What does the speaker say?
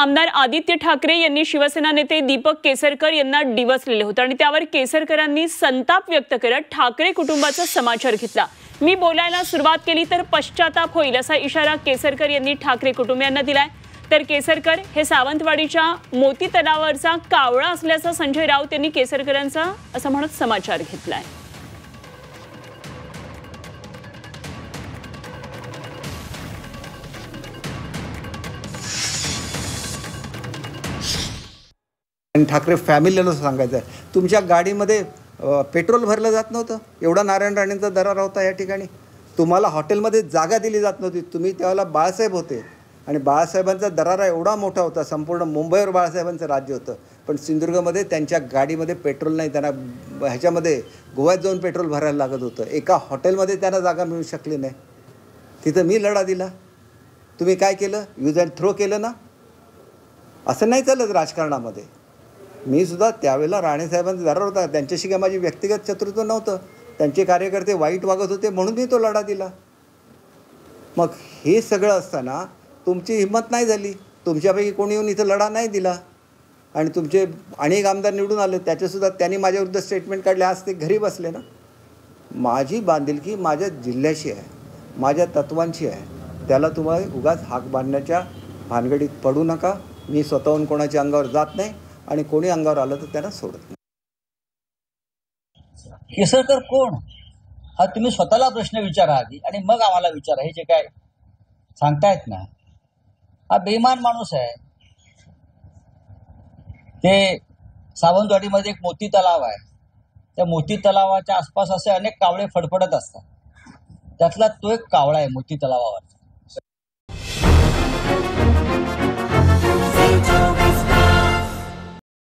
आमदार आदित्य ठाकरे यांनी शिवसेना नेते दीपक केसरकर यांना डिवचलेले होते आणि त्यावर केसरकरांनी संताप व्यक्त करत ठाकरे कुटुंबाचा समाचार घेतला। मी बोलायला सुरुवात केली तर पश्चाताप होईल असा इशारा केसरकर यांनी ठाकरे कुटुंबियांना दिलाय। तर केसरकर हे सावंतवाडीच्या मोती तलावावरचा कावळा असल्याचा संजय राऊत यांनी केसरकरांचा असं म्हणत समाचार घेतलाय। ठाकरे फॅमिलीला सांगायचं आहे, तुमच्या गाडीमध्ये पेट्रोल भरलं जात नव्हतं, एवढा नारायण राणेंचा दरार होता या ठिकाणी। तुम्हाला हॉटेलमध्ये जागा दिली जात नव्हती, तुम्ही त्यावेळेला बाळासाहेब होते आणि बाळासाहेबांचा दरारा एवढा मोठा होता, संपूर्ण मुंबईवर बाळासाहेबांचं राज्य होतं, पण सिंधुदुर्गमध्ये त्यांच्या गाडीमध्ये पेट्रोल नाही, त्यांना ह्याच्यामध्ये गोव्यात जाऊन पेट्रोल भरायला लागत होतं। एका हॉटेलमध्ये त्यांना जागा मिळू शकली नाही, तिथं मी लढा दिला। तुम्ही काय केलं? यूज अँड थ्रो केलं ना। असं नाही चालत राजकारणामध्ये। मी सुद्धा त्यावेळेला राणेसाहेबांचा दरार होता, त्यांच्याशी काय माझी व्यक्तिगत शत्रुत्व नव्हतं, त्यांचे कार्यकर्ते वाईट वागत होते म्हणून मी तो लढा दिला। मग हे सगळं असताना तुमची हिंमत नाही झाली, तुमच्यापैकी कोणी येऊन इथं लढा नाही दिला आणि तुमचे अनेक आमदार निवडून आले, त्याचेसुद्धा त्यांनी माझ्याविरुद्ध स्टेटमेंट काढले, आज ते घरी बसले ना। माझी बांधिलकी माझ्या जिल्ह्याशी आहे, माझ्या तत्वांची आहे, त्याला तुम्हाला उगाच हाक बांधण्याच्या भानगडीत पडू नका। मी स्वतःहून कोणाच्या अंगावर जात नाही आणि कोणी अंगावर आलं तर त्यांना सोडत नाही। केसरकर कोण हा तुम्ही स्वतःला प्रश्न विचारा आधी आणि मग आम्हाला विचारा। हे जे काय सांगतायत ना, हा बेईमान माणूस आहे। ते सावंतवाडीमध्ये एक मोती तलाव आहे, त्या मोती तलावाच्या आसपास असे अनेक कावळे फडफडत असतात, त्यातला तो एक कावळा आहे मोती तलावावर।